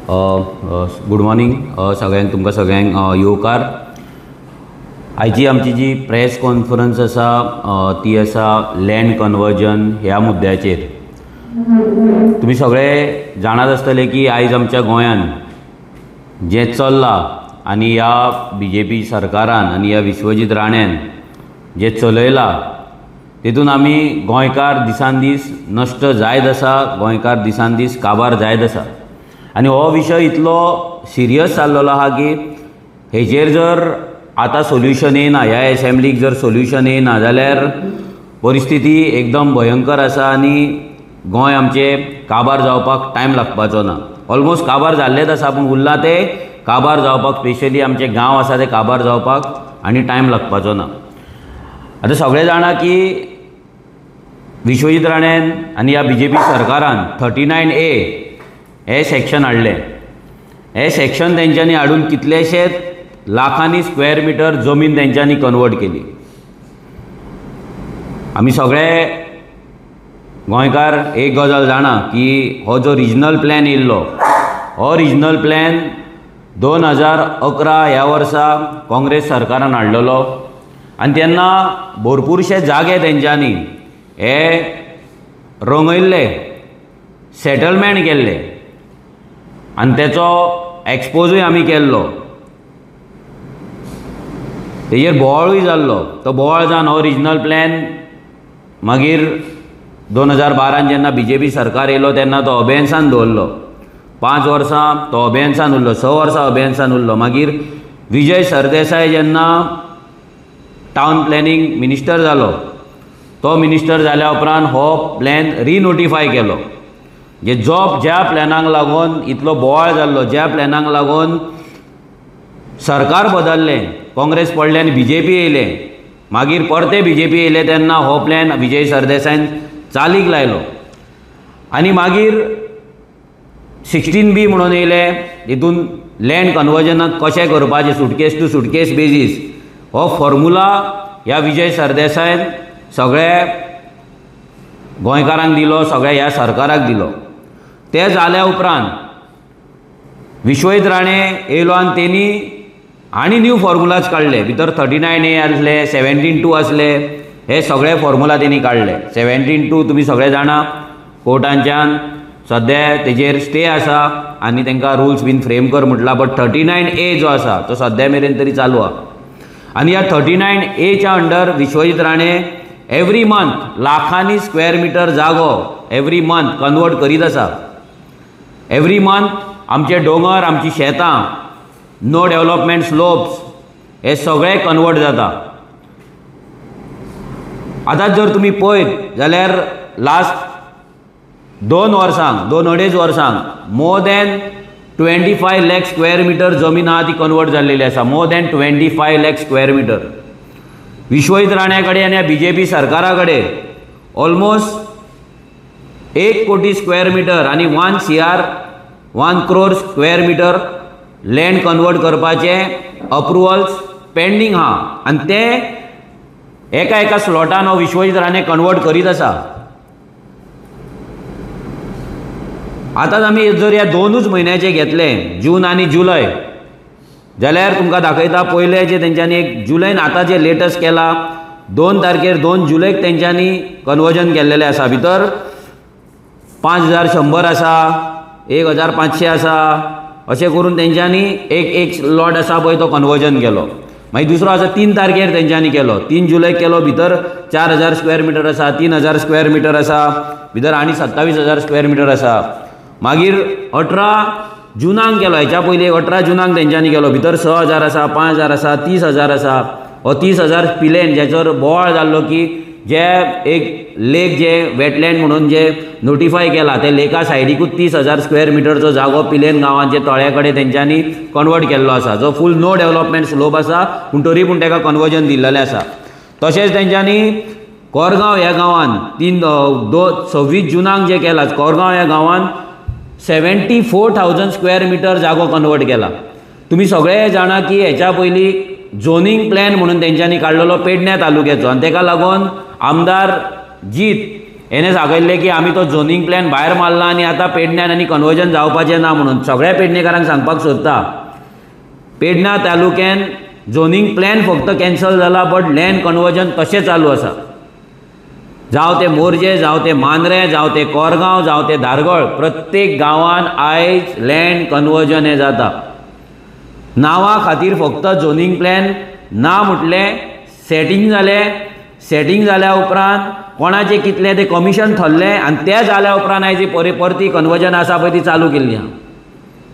Good morning सगळ्यांक, तुमकां सगळ्यांक येवकार. आयची आमची जी प्रेस कॉन्फरन्स आसा ती आसा लँड कन्वर्जन ह्या मुद्द्याचेर. तुमी सगळे जाणात आसतले की आयज आमच्या गोंयांत जें चल्लां आनी ह्या BJP सरकारान आनी ह्या विश्वजीत राण्यान जें चलयलां तेतून आमी गोंयकार दिसान दीस नश्ट जायत आसा, गोंयकार दिसान दीस काबार जायत आसा. आनी हो विशय इतलो सिरियस जाल्लो आहा की हेजेर जर आतां सोल्युशन येना, ह्या एसेंब्लीक जर सोल्युशन येना जाल्यार परिस्थिती एकदम भयंकर आसा आनी गोंय आमचें काबार जावपाक टायम लागपाचो ना. ऑलमोस्ट काबार जाल्लेच आसा, पूण उरलां ते काबार जावपाक, स्पेशली आमचे गांव आसा ते काबार जावपाक आनी टायम लागपाचो ना. आतां सगळे जाणा की विश्वजीत राण्यान आनी ह्या BJP सरकारान 39A हे सेक्शन हाडलें. हे सेक्शन तेंच्यांनी हाडून कितलेशेच लाखांनी स्क्वेअर मिटर जमीन तेंच्यांनी कन्वर्ट केली. आमी सगळे गोंयकार एक गजाल जाणा की हो जो रिजनल प्लॅन येयल्लो, हो रिजनल प्लॅन 2011 ह्या वर्सा काँग्रेस सरकारान हाडलेलो आनी तेन्ना भरपूरशे जागे तेंच्यांनी हे रंगयल्ले, सेटलमेंट केल्ले आनी तेचो एक्सपोजूय आमी केल्लो. तेजेर बोवाळूय जाल्लो. तो बोवाळ जावन हो रिजनल प्लॅन मागीर 2012 जेन्ना BJP सरकार येयलो तेन्ना तो अभेन्सान दवरलो. 5 वर्सां तो अभेन्सान उरलो, 6 वर्सां अभेन्सान उरलो. मागीर विजय सरदेसाय जेन्ना टावन प्लॅनिंग मिनिस्टर जालो, तो मिनिस्टर जाल्या उपरांत हो प्लॅन रिनोटिफाय केलो. ज्या प्लॅनाक लागून इतलो बोवाळ जाल्लो, ज्या प्लॅनाक लागून सरकार बदललें, काँग्रेस पडलें आनी BJP येयलें, मागीर परते BJP येयले तेन्ना हो प्लॅन विजय सरदेसायन चालीक लायलो. आनी मागीर 16B म्हणून येयलें, हितून लँड कन्वर्जनाक कशें करपाचें सुटकेस टू सुटकेस बेजीस हो फॉर्मुला ह्या विजय सरदेसायन सगळे गोंयकारांक दिलो, सगळ्या ह्या सरकाराक दिलो. ते जाल्या उपरांत विश्वजीत राणे येयलो आनी तेणी आनी न्यू फॉर्मुलाज काडले. भितर 39A आसले, 17(2) आसले, हे सगळे फॉर्मुला तेणी काडले. 17(2) तुमी सगळे जाणा कोर्टांच्यान सद्या तेजेर स्टे आसा आनी तांकां रुल्स बीन फ्रेम कर म्हटला. बट 39A जो आसा तो सद्या मेरेन तरी चालू आहा. आनी ह्या 39A च्या under Vishwajit Rane every month लाखांनी स्क्वेअर मिटर जागो एवरी मंथ कन्वर्ट करीत आसा. एवरी मंथ आमचे दोंगर, आमची शेतां, नो डेव्हलपमेंट स्लोप्स हे सगळे कन्वर्ट जाता. आतां जर तुमी पळयत जाल्यार लास्ट 2-2.5 वर्सांक more than 25 lakh square metre जमीन आहा ती कन्वर्ट जाल्लेली आसा. More than 25 lakh square metre. Vishwajeet राण्या कडेन आनी ह्या BJP सरकारा कडेन ऑलमोस्ट 1 कोटी स्क्वेअर मिटर आनी 1 crore square metre land convert करपाचे अप्रुवल्स पेंडींग आहा आनी ते एका स्लॉटान हो विश्वजीत राणे कन्वर्ट करीत आसा. आतां आमी जर ह्या 2 म्हयन्याचे घेतले, जून आनी जुलय, जाल्यार तुमकां दाखयता पयले जे तेंच्यांनी 1 जुलयन आतां जे लेटस्ट केला 2 तारखेर 2 जुलयक तेंच्यांनी कन्वर्जन केल्लेले आसा. भितर 5100 आसा, 1500 आसा, अशें करून तेंच्यांनी एक लॉट आसा पळय तो कन्वर्जन केलो. मागीर दुसरो आसा 3 तारखेर तेंच्यांनी केलो, 3 जुलयक केलो. भितर 4000 स्क्वेअर मिटर आसा, 3000 स्क्वेअर मिटर आसा, भितर आनी 27,000 स्क्वेअर मिटर आसा. मागीर 18 जुनाक केलो, हेच्या पयलीं 18 जुनाक तेंच्यांनी केलो. भितर 6000 आसा, 5000 आसा, 30,000 आसा. हो 30,000 पिलेन जेचोर बोवाळ जाल्लो की जे एक लेक जे वेटलँड म्हणून जे नोटिफाय केला ते लेका सायडीकूच 30,000 स्क्वेअर मिटरचो जागो पिलेन गांवांचे तळ्या कडेन तेंच्यांनी कन्वर्ट केल्लो आसा, जो फूल नो डेव्हलपमेंट स्लोप आसा, पूण तरी पूण ताका कन्वर्जन दिल्लेलें आसा. तशेंच तेंच्यांनी कोरगांव ह्या गांवांत 26 जुनाक जे केला, कोरगांव ह्या गांवांत 74,000 स्क्वेअर मिटर जागो कन्वर्ट केला. तुमी सगळे जाणा की हेच्या पयलीं झोनिंग प्लॅन म्हणून तेंच्यांनी काडलेलो पेडण्या तालुक्याचो आनी ताका लागून आमदार जीत हेणे सांगयल्लें की आमी तो झोनींग प्लॅन भायर मारला आनी आतां पेडण्यान आनी कन्वर्जन जावपाचें ना म्हणून. सगळ्या पेडणेकारांक सांगपाक सोदता, पेडणा तालुक्यान झोनींग प्लॅन फक्त कॅन्सल जाला, बट लँड कन्वर्जन तशें चालू आसा. जावं ते मोरजे, जावं ते मांद्रे, जावं ते कोरगांव, जावं ते धारगळ, प्रत्येक गांवान आयज लँड कन्वर्जन हें जाता. नांवा खातीर फक्त झोनींग प्लॅन ना म्हटलें, सेटींग जालें, सेटींग जाल्या उपरांत कोणाचें कितलें तें कमिशन थरलें आनी तें जाल्या उपरांत आयज परती कन्वर्जन आसा पळय ती चालू केल्ली आहा.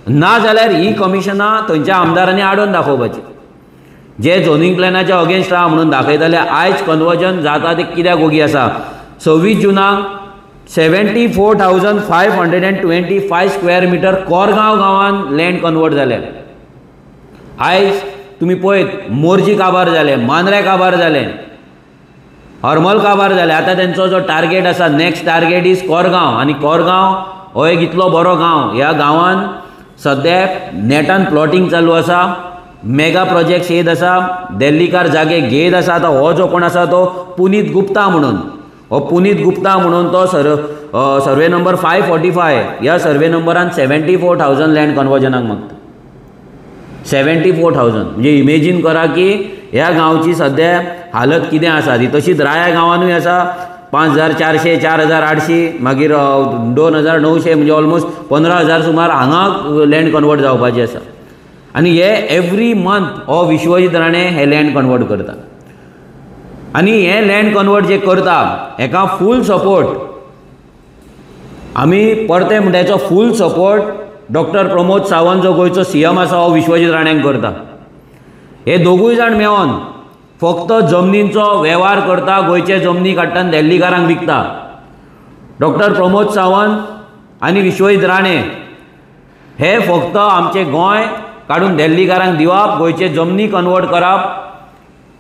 ना जाल्यार ही कमिशनां थंयच्या आमदारांनी आडोवन दाखोवपाची. जे झोनींग प्लॅनाच्या अगेन्स्ट आहा म्हणून दाखयताले, आयज कन्वर्जन जाता ते कित्याक ओगी आसा. 26 जुनाक 74,525 स्क्वेअर मिटर कोरगांव गांवान लँड कन्वर्ट जाले. आयज तुमी पळयत मोरजी काबार जाले, मांद्रे काबार जाले, हरमल काबार जाले. आतां तेंचो जो टार्गेट आसा, नेक्स्ट टार्गेट इज कोरगांव. आनी कोरगांव हो एक इतलो बरो गांव, ह्या गांवान सद्याक नेटान प्लॉटिंग चालू आसा, मेगा प्रोजेक्ट्स येत आसा, दिल्लीकार जागे घेत आसा. आतां हो जो कोण आसा तो पुनीत गुप्ता म्हणून, हो पुनीत गुप्ता म्हणून तो सर्वे नंबर 545 ह्या सर्वे नंबरान 74,000 लँड कन्वर्जनाक मागता. 74,000 म्हणजे इमेजीन करा की ह्या गांवची सद्या हालत कितें आसा ती. तशीच राया गांवानूय आसा 5,400, 4,800, मागीर 2,900 म्हणजे ऑलमोस्ट 15,000 सुमार हांगा लँड कन्वर्ट जावपाची आसा. आनी हे एवरी मंथ हो विश्वजीत राणे हे लँड कन्वर्ट करता. आनी हे लँड कन्वर्ट जे करता हेका फूल सपोर्ट आमी परते म्हणटाचो फूल सपोर्ट डॉक्टर प्रमोद सावंत जो गोंयचो CM आसा हो विश्वजीत राण्यांक करता. हे दोगूय जाण मेळोन फक्त जमनींचो वेव्हार करता, गोंयचे जमनी काडटा आनी दिल्लीकारांक विकता. डॉक्टर प्रमोद सावंत आनी विश्वजीत राणे हे फक्त आमचे गोंय काडून दिल्लीकारांक दिवप, गोंयचे जमनी कन्वर्ट करप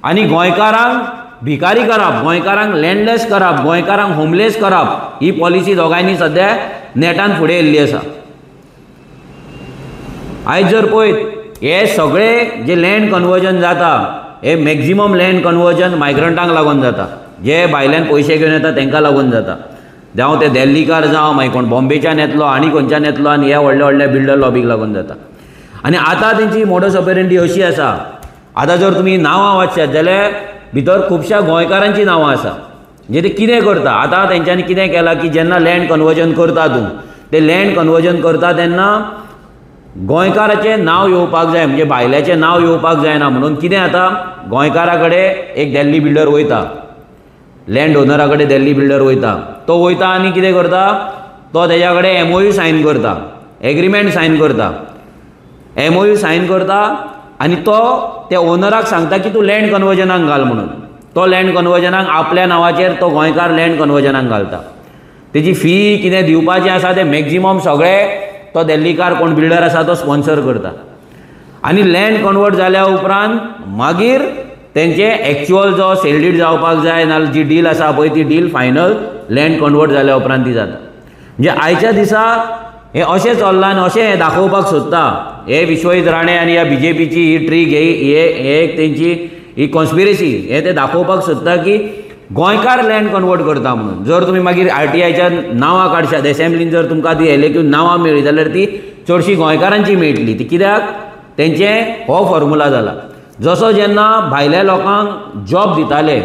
आनी गोंयकारांक भिकारी करप, गोंयकारांक लँडलेस करप, गोंयकारांक होमलेस करप, ही पॉलिसी दोगांयनी सद्या नेटान फुडें येयल्ली आसा. आयज जर पळयत हे सगळे जे लँड कन्वर्जन जाता हे मॅक्झिमम लँड कन्वर्जन मायग्रंटांक लागून जाता, जे भायल्यान पयशे घेवन येता तांकां लागून जाता. जावं ते दिल्लीकार जावं मागीर कोण बॉम्बेच्यान येतलो आनी खंयच्यान येतलो आनी ह्या व्हडल्या व्हडल्या बिल्डर लॉबीक लागून जाता. आनी आतां तेंची मोडस ऑपरेंडी अशी आसा, आतां जर तुमी नांवां वाचशात जाल्यार भितर खुबश्या गोंयकारांची नांवां आसा जे ते कितें करता. आतां तेंच्यांनी कितें केलां की जेन्ना लँड कन्वर्जन करता तूं ते लँड कन्वर्जन करता तेन्ना गोंयकाराचें नांव येवपाक जाय, म्हणजे भायल्याचें नांव येवपाक जायना म्हणून कितें जाता, गोंयकारा कडेन एक दिल्ली बिल्डर वयता, लँड ओनरा कडेन दिल्ली बिल्डर वयता, तो वयता आनी कितें करता, तो तेज्या कडेन MOU सायन करता, एग्रीमेंट सायन करता, MOU सायन करता आनी तो त्या ओनराक सांगता की तूं लँड कन्वर्जनाक घाल म्हणून. तो लँड कन्वर्जनाक आपल्या नांवाचेर तो गोंयकार लँड कन्वर्जनाक घालता. तेजी फी कितें दिवपाचें आसा तें मॅक्झिमम सगळें तो दिल्लीकार कोण बिल्डर आसा तो स्पॉन्सर करता. आनी लँड कन्वर्ट जाल्या उपरांत मागीर तेंचे एक्चुअल जो सेल डीड जावपाक जाय नाल्यार जी डील आसा पळय ती डील फायनल लँड कन्वर्ट जाल्या उपरांत ती जाता. म्हणजे आयच्या दिसा हें अशें चल्लां आनी अशें हें दाखोवपाक सोदता हे विश्वजीत राणे आनी ह्या BJPची ही ट्रीक हे एक तेंची ही कॉन्स्पिरसी हे ते दाखोवपाक सोदता की गोंयकार लँड कन्वर्ट करता म्हणून. जर तुमी मागीर RTIच्या नांवां काडशात, एसेंब्लीन जर तुमकां ती एलेक्यून नांवां मेळ्ळी जाल्यार ती चडशी गोंयकारांची मेळटली. ती कित्याक तेंचें हो फॉर्मुला जाला. जसो जेन्ना भायल्या लोकांक जॉब दिताले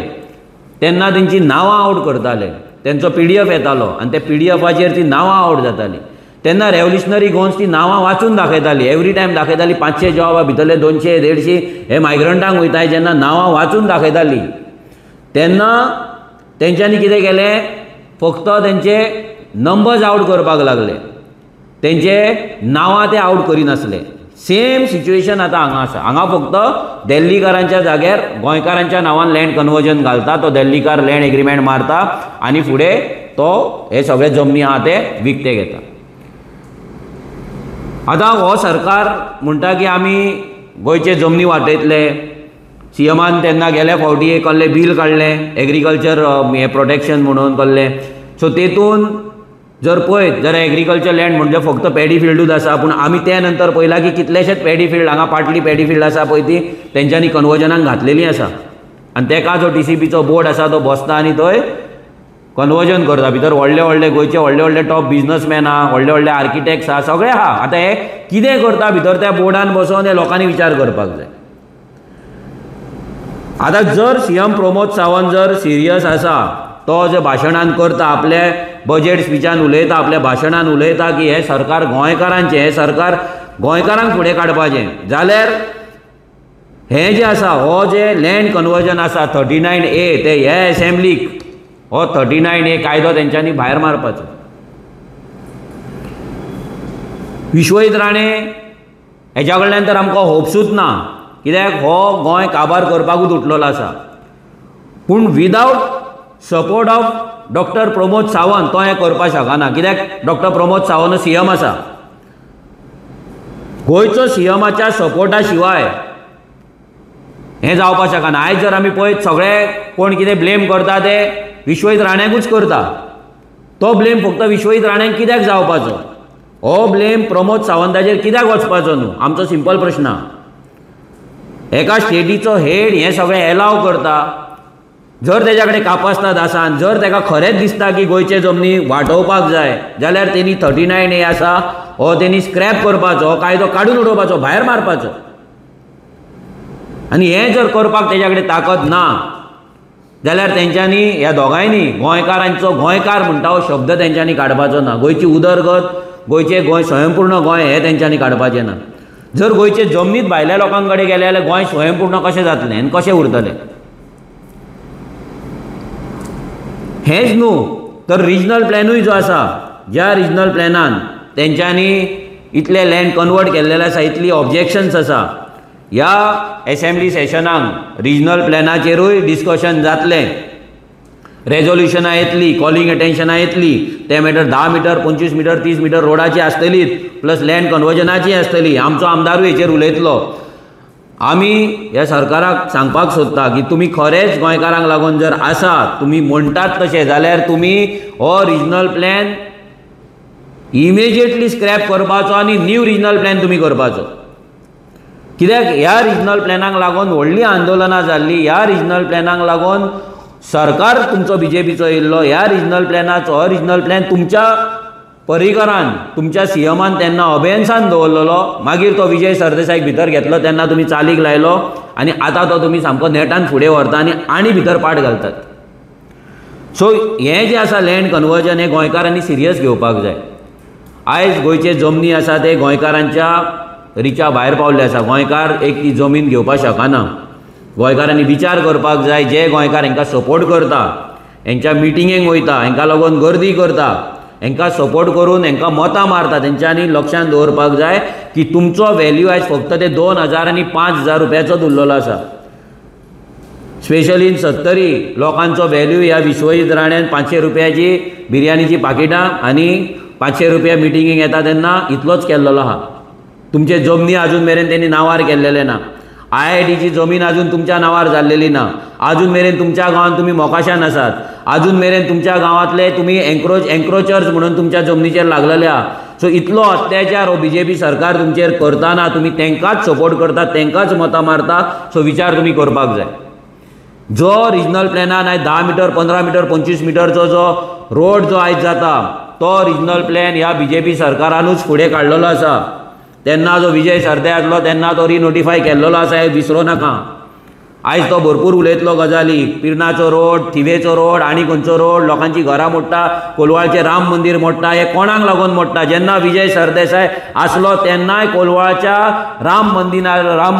तेन्ना तेंची नांवां आउट करताले, तेंचो PDF येतालो आनी त्या PDFाचेर ती नांवां आउट जातालीं. तेन्ना रेव्होल्युशनरी गोन्स ती नांवां वाचून दाखयताली, एवरी टायम दाखयताली 500 जॉबा भितरले 200-150 हे मायग्रंटांक वयताय. जेन्ना नांवां वाचून दाखयताली तेन्ना तेंच्यांनी कितें केलें, फक्त तेंचे नंबर्स आउट करपाक लागले, तेंचे नांवां ते आउट करिनासले. सेम सिच्युएशन आतां हांगा आसा. हांगा फक्त दिल्लीकारांच्या जाग्यार गोंयकारांच्या नांवान लँड कन्वर्जन घालता, तो दिल्लीकार लँड एग्रीमेंट मारता आनी फुडें तो हे सगळे जमनी आहा ते विकते घेता. आतां हो सरकार म्हणटा की आमी गोंयचे जमनी वाटयतले. CMान तेन्ना गेल्या फावटी एक कसलें बील काडलें एग्रीकल्चर हे प्रोटेक्शन म्हणून कसलें. सो तेतून जर पळयत जाल्यार एग्रीकल्चर लँड म्हणजे फक्त पॅडी फिल्डूच आसा, पूण आमी त्या नंतर पळयलां की कितलेशेच पॅडी फील्ड हांगा पाटली पॅडी फील्ड आसा पळय ती तेंच्यांनी कन्वर्जनाक घातलेली आसा. आनी तेका जो TCPचो बोर्ड आसा तो बसता आनी थंय कन्वर्जन करता. भितर व्हडले व्हडले गोंयचे व्हडले व्हडले टॉप बिझनसमॅन आहा, व्हडले व्हडले आर्किटेक्ट्स आहा, सगळे आहा. आतां हे कितें करता भितर त्या बोर्डान बसोन हे लोकांनी विचार करपाक जाय. आतां जर सीएम प्रमोद सावंत जर सिरियस आसा, तो जे भाशणान करता, आपले बजेट स्पिचान उलयता, आपल्या भाशणान उलयता की हे सरकार गोंयकारांचें, हे सरकार गोंयकारांक फुडें काडपाचें, जाल्यार हें जें आसा, हो जे लँड कन्वर्जन आसा 39A, ते हे एसेंब्लीक हो 39A कायदो तेंच्यांनी भायर मारपाचो. विश्वजीत राणे हेच्या कडल्यान तर आमकां होपसूच ना, कित्याक हो गोंय काबार करपाकूच उठलेलो आसा. पूण without support of doctor Pramod Sawant तो हें करपाक शकना, कित्याक डॉक्टर प्रमोद सावंत सीएम आसा. गोंयचो सीएमाच्या सपोर्टा शिवाय हें जावपाक शकना. आयज जर आमी पळयत, सगळे कोण कितें ब्लेम करता ते विश्वजीत राण्याकूच करता. तो ब्लेम फक्त विश्वजीत राण्याक कित्याक जावपाचो? हो ब्लेम प्रमोद सावंताचेर कित्याक वचपाचो न्हू? आमचो सिंपल प्रश्न. एका स्टेटीचो हेड हें सगळें एलाव करता. जर तेच्या कडेन कापास्ताद आसा आनी जर ताका खरेंच दिसता की गोंयचे जमनी वांटोवपाक जाय, जाल्यार तेणी 39A आसा हो तेणी स्क्रॅप करपाचो, हो कायदो काडून उडोवपाचो, भायर मारपाचो. आनी हें जर करपाक तेच्या कडेन ताकद ना, जाल्यार तेंच्यांनी ह्या दोगांयनी गोंयकारांचो गोंयकार म्हणटा हो शब्द तेंच्यांनी काडपाचो ना. गोंयची उदरगत, गोंयचें गोंय स्वयंपूर्ण गोंय हें तेंच्यांनी काडपाचें ना. जर गोंयचे जमनीत भायल्या लोकां कडेन गेले जाल्यार गोंय स्वयंपूर्ण कशें जातलें आनी कशें उरतलें? हेंच न्हू तर रिजनल प्लॅनूय जो आसा, ज्या रिजनल प्लॅनान तेंच्यांनी इतले लँड कन्वर्ट केल्लेले आसा, इतली ऑब्जेक्शन्स आसा, ह्या एसेंब्ली सेशनाक रिजनल प्लॅनाचेरूय डिस्कशन जातलें. रेजोल्युशनां येतली, कॉलिंग एटेन्शनां येतली. ते मॅटर 10 मीटर, 25 मीटर, 30 मीटर रोडाची आसतलीच, प्लस लँड कन्वर्जनाची आसतली. आमचो आमदारूय हेचेर उलयतलो. आमी ह्या सरकाराक सांगपाक सोदता की तुमी खरेंच गोंयकारांक लागून जर आसात, तुमी म्हणटात तशें, जाल्यार तुमी हो रिजनल प्लॅन इमिजिएटली स्क्रॅप करपाचो आनी न्यू रिजनल प्लॅन तुमी करपाचो. कित्याक ह्या रिजनल प्लॅनाक लागून व्हडलीं आंदोलनां जाल्लीं. ह्या रिजनल प्लॅनाक लागून सरकार तुमचो बीजेपीचो येयल्लो. ह्या रिजनल प्लॅनाचो हो रिजनल प्लॅन तुमच्या पर्रीकरान, तुमच्या सीएमान तेन्ना अभेन्सान दवरलेलो. मागीर तो विजय सरदेसाईक भितर घेतलो तेन्ना तुमी चालीक लायलो आनी आतां तो तुमी सामको नेटान फुडें व्हरता आनी भितर पाट घालतात. सो हें जें आसा लँड कन्वर्जन, हें गोंयकारांनी सिरियस घेवपाक जाय. आयज गोंयचे जमनी आसा ते गोंयकारांच्या रिच्या भायर पावल्ले आसा. गोंयकार एक ती जमीन घेवपाक शकना. गोंयकारांनी विचार करपाक जाय. जे गोंयकार हांकां सपोर्ट करता, हांच्या मिटिंगेक वयता, हांकां लागून गर्दी करता, हांकां सपोर्ट करून हांकां मतां मारता, तेंच्यांनी लक्षांत दवरपाक जाय की तुमचो व्हॅल्यू आयज फक्त ते 2000 आनी 5000 रुपयाचोच उरलेलो आसा. स्पेशली इन 70 लोकांचो व्हॅल्यू ह्या विश्वजीत राण्यान 500 रुपयाची बिर्याणीची पाकिटां आनी 500 रुपया मिटिंगेक येता तेन्ना इतलोच केल्लो आहा. तुमचे जमनी आजून मेरेन तेणी नांवार केल्लेले ना. IITची जमीन आजून तुमच्या नांवार जाल्लेली ना. आजून मेरेन तुमच्या गांवांत तुमी मोकाशान आसात. आजून मेरेन तुमच्या गांवांतले तुमी एन्क्रोचर्स म्हणून तुमच्या जमनीचेर लागलेले आहा. सो इतलो अत्याचार हो बीजेपी सरकार तुमचेर करतना तुमी तांकांच सपोर्ट करतात, तांकांच मतां मारता. सो विचार तुमी करपाक जाय. जो रिजनल प्लॅनान आयज 10 मीटर, 15 मीटर, 25 मीटरचो जो रोड जो आयज जाता, तो रिजनल प्लॅन ह्या बीजेपी सरकारानूच फुडें काडलेलो आसा. तेन्ना जो विजय सरदे आसलो तेन्ना तो रिनोटिफाय केल्लो आसा, हें विसरूं नाका. आयज तो भरपूर उलयतलो गजाली. पिर्णाचो रोड, थिवेचो रोड, आनी खंयचो रोड, लोकांची घरां मोडटा, कोलवाळचें राम मंदीर मोडटा. हें कोणाक लागून मोडटा? जेन्ना विजय सरदेसाय आसलो तेन्नाय कोलवाळच्या राम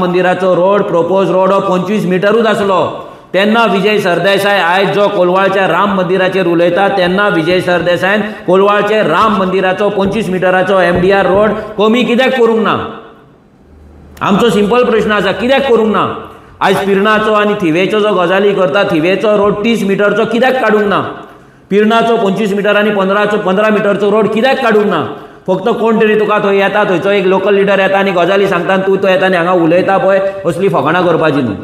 मंदिराचो रोड, प्रपोज रोड हो 25 मिटरूच आसलो. तेन्ना विजय सरदेसाय आयज जो कोलवाळच्या राम मंदिराचेर उलयता, तेन्ना विजय सरदेसायन कोलवाळचे राम मंदिराचो 25 मिटराचो MDR रोड कमी कित्याक करूंक ना? आमचो सिंपल प्रश्न आसा, कित्याक करूंक ना? आयज पिर्णाचो आनी थिवेचो जो गजाली करता, थिवेचो रोड 30 मिटरचो कित्याक काडूंक ना? पिर्णाचो 25 मिटर आनी 15 मिटरचो रोड कित्याक काडूंक ना? फक्त कोण तरी तुका थंय येता, थंयचो एक लोकल लिडर येता आनी गजाली सांगता आनी तूं तो येता आनी हांगा उलयता पळय, असली फकाणां करपाची न्हू.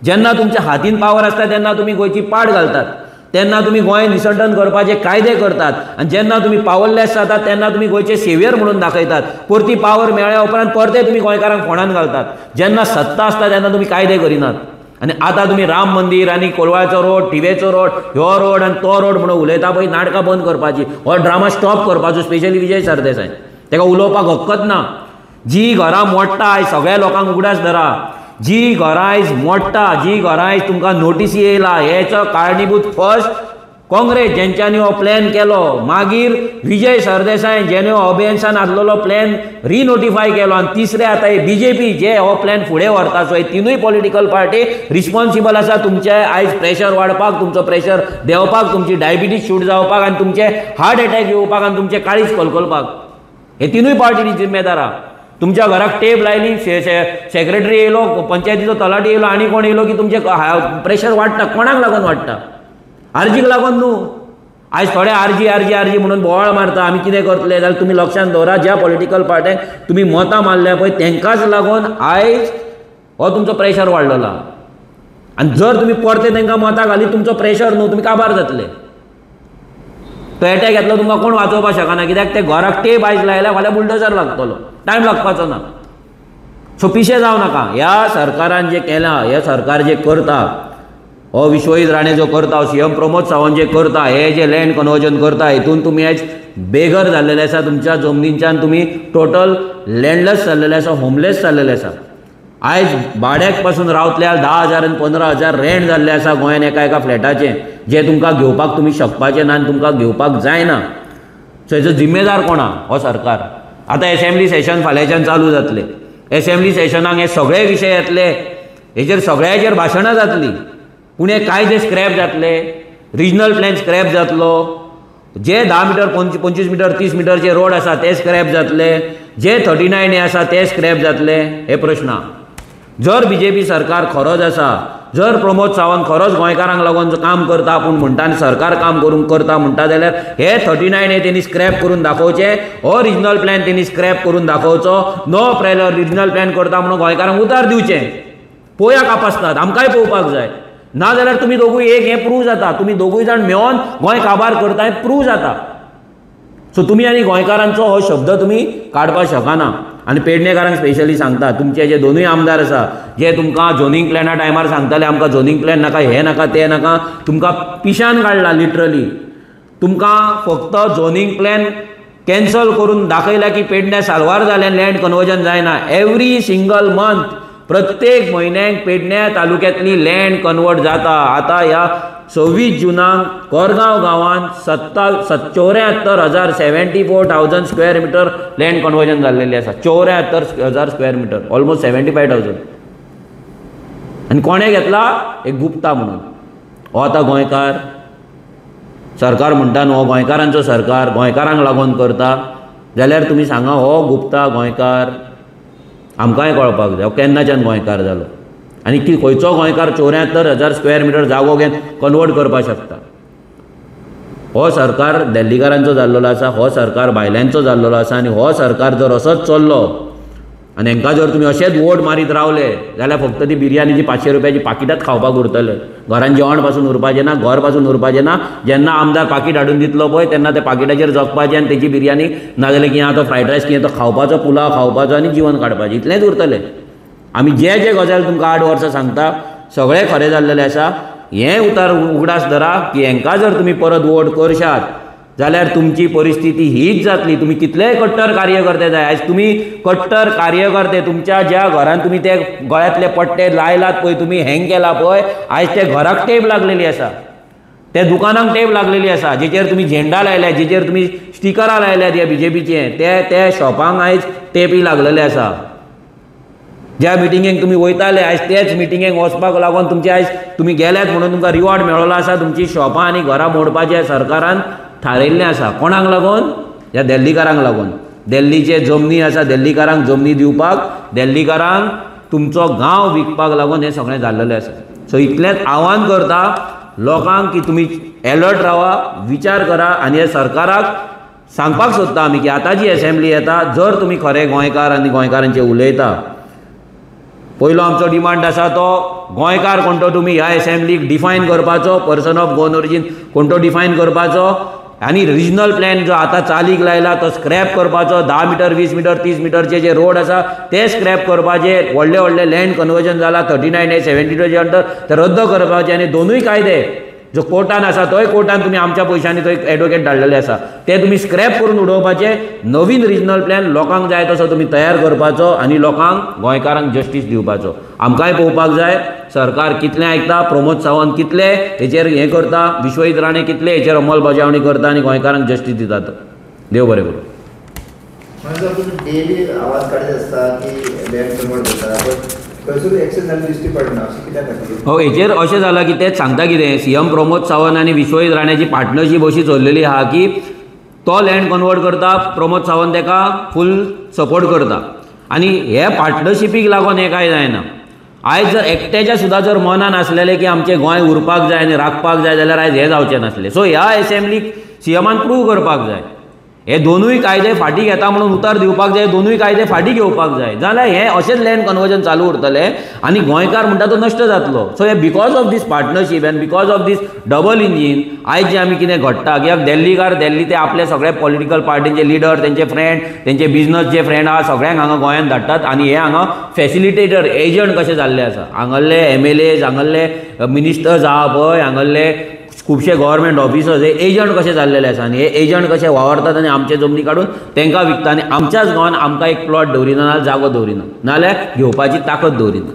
जेन्ना तुमच्या हातीन पावर आसता तेन्ना तुमी गोंयची पाट घालतात, तेन्ना तुमी गोंय निसंटन करपाचे कायदे करतात, आनी जेन्ना तुमी पावरलेस जातात तेन्ना तुमी गोंयचे सेवियर म्हणून दाखयतात. परती पावर मेळ्ळ्या उपरांत परते तुमी गोंयकारांक फोंडान घालतात. जेन्ना सत्ता आसता तेन्ना तुमी कायदे करिनात. आनी आतां तुमी राम मंदीर आनी कोलवाळचो रोड, थिवेचो रोड, ह्यो रोड आनी तो रोड म्हणून उलयता पळय, नाटकां बंद करपाची, हो ड्रामा स्टॉप करपाचो, स्पेशली विजय सरदेसाय. ताका उलोवपाक हक्कच ना. जी घरां मोडटा आयज सगळ्या लोकांक उगडास धरा, जी घरां आयज मोडटा, जी घरां आयज तुमकां नोटीसी येयला, हेचो कारणीभूत फर्स्ट काँग्रेस जेंच्यांनी हो प्लॅन केलो, मागीर विजय सरदेसाय जेणे हो अभेन्सान आसलेलो प्लॅन रिनोटिफाय केलो, आनी तिसरे आतां हे बीजेपी जे हो प्लॅन फुडें व्हरता. सो हे तिनूय पॉलिटिकल पार्टी रिस्पॉन्सिबल आसा तुमचे आयज प्रेशर वाडपाक, तुमचो प्रेशर देंवपाक, तुमची डायबिटीज शूट जावपाक आनी तुमचे हार्ट एटॅक येवपाक आनी तुमचे काळीज कलकलपाक. हे तिनूय पार्टीनी जिम्मेदार आहा. तुमच्या घराक टेप लायली, सेक्रेटरी येयलो, पंचायतीचो तलाटी येयलो, आनी कोण येयलो की तुमचे प्रेशर वाडटा. कोणाक लागून वाडटा? आरजीक लागून न्हू. आयज थोडे आरजी म्हणून बोवाळ मारता, आमी कितें करतले, जाल्यार तुमी लक्षांत दवरा, ज्या पॉलिटिकल पार्ट्यांक तुमी मतां मारल्या पळय तेंकाच लागून आयज हो तुमचो प्रेशर वाडलेलो आहा. आनी जर तुमी परते तांकां मतां घाली, तुमचो प्रेशर न्हू, तुमी काबार जातले. तो एटॅक येतलो तुमकां कोण वाचोवपाक शकना, कित्याक ते घराक टेप आयज लायल्या, फाल्यां बुलडोजर लागतलो, टायम लागपाचो ना. सो पिशे जावं नाका. ह्या सरकारान जें केलां, हे सरकार जें करता, हो विश्वजीत राणे जो करता, सीएम प्रमोद सावंत जे करता, हे जे लँड कन्वर्जन करता, हितून तुमी आयज बेघर जाल्लेले आसा. तुमच्या जमनींच्यान तुमी टोटल लँडलेस जाल्लेले आसा, होमलेस जाल्लेले आसा. आयज भाड्याक पासून रावतल्यार 10,000 आनी 15,000 रेंट जाल्ले आसा गोंयान एका फ्लॅटाचें, जे तुमकां घेवपाक तुमी शकपाचे ना आनी तुमकां घेवपाक जायना. सो हेजो जिम्मेदार कोण आहा? हो सरकार. आतां एसेंब्ली सेशन फाल्यांच्यान चालू जातले. एसेंब्ली सेशनाक हे सगळे विशय येतले, हेजेर सगळ्याचेर भाशणां जातली. पूण हे कायदे स्क्रॅप जातले, रिजनल प्लॅन स्क्रॅप जातलो, जे 10 मिटर 25 मिटर 30 मिटरचे रोड आसा ते स्क्रॅप जातले, जे 39A आसा ते स्क्रॅप जातले. हे प्रश्न. जर बीजेपी सरकार खरोच आसा, जर प्रमोद सावंत खरोच गोंयकारांक लागून काम करता आपूण म्हणटा आनी सरकार काम करून करता म्हणटा, जाल्यार हे 39A तेणी स्क्रॅप करून दाखोवचे, हो रिजनल प्लॅन तेणी स्क्रॅप करून दाखोवचो. नो प्रेलर रिजनल प्लॅन करता म्हणून गोंयकारांक उतार दिवचे. पोया कापासतात, आमकांय पळोवपाक जाय. ना जाल्यार तुमी दोगूय एक हें प्रूव जाता, तुमी दोगूय जाण मेळोन गोंय काबार करता हें प्रूव जाता. सो तुमी आनी गोंयकारांचो हो शब्द तुमी काडपाक शकना. आनी पेडणेकारांक स्पेशली सांगता, तुमचे जे दोनूय आमदार आसा, जे तुमकां झोनींग प्लॅना टायमार सांगताले आमकां झोनींग प्लॅन नाका, हें नाका, तें नाका, तुमकां पिशान काडला लिटरली. तुमकां फक्त झोनींग प्लॅन कॅन्सल करून दाखयला की पेडणे साल्वार जालें, लँड कन्वर्जन जायना. एवरी सिंगल मंथ, प्रत्येक म्हयन्याक पेडणे तालुक्यांतली लँड कन्वर्ट जाता. आतां ह्या 26 जुनाक कोरगांव गांवांत 74,000 74,000 स्क्वेअर मिटर लँड कन्वर्जन जाल्लेली आसा. 74,000 स्क्वेअर मिटर, ऑलमोस्ट 75,000. आनी कोणें घेतला? एक गुप्ता म्हणून. हो आतां गोंयकार सरकार म्हणटा न्हू, हो गोंयकारांचो सरकार, गोंयकारांक लागून करता, जाल्यार तुमी सांगा हो गुप्ता गोंयकार आमकांय कळपाक जाय, हो केन्नाच्यान गोंयकार जालो आनी की खंयचो गोंयकार 74,000 स्क्वेअर मिटर जागो घेवन कन्वर्ट करपाक शकता. हो सरकार दिल्लीकारांचो जाल्लो आसा, हो सरकार भायल्यांचो जाल्लो आसा. आनी हो सरकार जर असोच चल्लो आनी हांकां जर तुमी अशेंच वोट मारीत रावले, जाल्यार फक्त ती बिर्याणीची 500 रुपयाची पाकिटाच खावपाक उरतले. घरान जेवण पासून उरपाचें ना, घर पासून उरपाचें ना. जेन्ना आमदार पाकीट हाडून दितलो पळय तेन्ना त्या पाकिटाचेर जगपाचें आनी तेची बिर्याणी नाजाल्यार कितें आतां फ्रायड रायस कितें तो खावपाचो, पुलाव खावपाचो आनी जीवन काडपाचें, इतलेंच उरतलें. आमी जे जे गजाल तुमकां 8 वर्सां सांगता सगळें खरें जाल्लेलें आसा. हें उतार उगडास धरा की हांकां जर तुमी परत वोट करशात जाल्यार तुमची परिस्थिती हीच जातली. तुमी कितलेय कट्टर कार्यकर्ते जाय, आयज तुमी कट्टर कार्यकर्ते तुमच्या ज्या घरान तुमी ते गळ्यातले पट्टे लायलात पळय, तुमी हँग केला पळय, आयज ते घराक टेप लागलेली आसा, ते दुकानांक टेप लागलेली आसा, जेचेर तुमी झेंडा लायल्या, जेचेर तुमी स्टिकरां लायल्यात ह्या बीजेपीचे, ते शॉपांक आयज टेपी लागलेले आसा. ज्या मिटिंगेक तुमी वयताले आयज तेच मिटिंगेक वचपाक लागून तुमचे आयज तुमी गेल्यात म्हणून तुमकां रिवॉर्ड मेळ्ळो आसा. तुमची शॉपां आनी घरां मोडपाचें सरकारान थारायिल्लें आसा. कोणाक लागून? ह्या दिल्लीकारांक लागून. दिल्लीचे जमनी आसा, दिल्लीकारांक जमनी दिवपाक, दिल्लीकारांक तुमचो गांव विकपाक लागून हें सगळें जाल्लेलें आसा. सो इतलेंच आव्हान करता लोकांक की तुमी एलर्ट रावा, विचार करा. आनी ह्या सरकाराक सांगपाक सोदता आमी की आतां जी एसेंब्ली येता, जर तुमी खरे गोंयकार आनी गोंयकारांचे उलयता, पयलो आमचो डिमांड आसा तो गोंयकार कोण तो तुमी ह्या एसेंब्लीक डिफायन करपाचो, पर्सन ऑफ गोवन ओरिजीन कोण तो डिफायन करपाचो. आनी रिजनल प्लॅन जो आतां चालीक लायला तो स्क्रॅप करपाचो. 10 मिटर 20 मिटर 30 मिटरचे जे रोड आसा ते स्क्रॅप करपाचे. व्हडले व्हडले लँड कन्वर्जन जाला 39A, 72 अंडर ते रद्द करपाचे. आनी दोनूय कायदे जो कोर्टान आसा तोय कोर्टान तुमी आमच्या पयशांनी थंय एडवोकेट धाडलेले आसा ते तुमी स्क्रॅप करून उडोवपाचे. नवीन रिजनल प्लॅन लोकांक जाय तसो तुमी तयार करपाचो आनी लोकांक गोंयकारांक जस्टीस दिवपाचो. आमकांय पळोवपाक जाय सरकार कितलें आयकता, प्रमोद सावंत कितले हेचेर हें करता, विश्वजीत राणे कितले हेचेर अंमलबजावणी करता आनी गोंयकारांक जस्टीस दितात. देव बरें करूं. म्हणजे तुम्ही डेली आवाज काढत असता की लँड कन्वर्ट करता खंयसरूय एक्शन जाल्ली दिश्टी पडना अशें कित्याक खातीर? हो हेचेर अशें जालां की तेच सांगता कितें CM प्रमोद सावंत आनी विश्वजीत राण्याची पार्टनरशीप अशी चल्लेली आहा की तो लँड कन्वर्ट करता, प्रमोद सावंत ताका फूल सपोर्ट करता. आनी हे पार्टनरशिपीक लागून हें कांय जायना. आयज जर एकट्याच्या सुद्दां जर मनान आसलेलें की आमचें गोंय उरपाक जाय आनी राखपाक जाय जाल्यार आयज हें जावचें नासलें. सो ह्या एसेंब्लीक CMन प्रूव करपाक जाय हे दोनूय कायदे फाटीं घेता म्हणून उतर दिवपाक जाय, दोनूय कायदे फाटीं घेवपाक जाय जाल्यार हें अशेंच लँड कन्वर्जन चालू उरतलें आनी गोंयकार म्हणटा तो नश्ट जातलो. सो हे because of this partnership and because of this double engine आयज जे आमी कितें घडटा कित्याक दिल्ली ते आपले सगळे पॉलिटिकल पार्टीचे लिडर तेंचे फ्रेंड तेंचे बिजनस जे फ्रेंड आहा सगळ्यांक हांगा गोंयांत धाडटात आनी हे हांगा फॅसिलिटेटर एजंट कशे जाल्ले आसा. हांगाले MLAs हांगाले मिनिस्टर्स आहा पळय हांगाले खुबशे गव्हर्मेंट ऑफिसर्स हे एजंट कशे जाल्लेले आसा आनी हे एजंट कशे वावरतात आनी आमचे जमनी काडून तांकां विकता आनी आमच्याच गोंयान आमकां एक प्लॉट दवरिना नाल्यार जागो दवरिना नाल्यार घेवपाची ताकद दवरिना.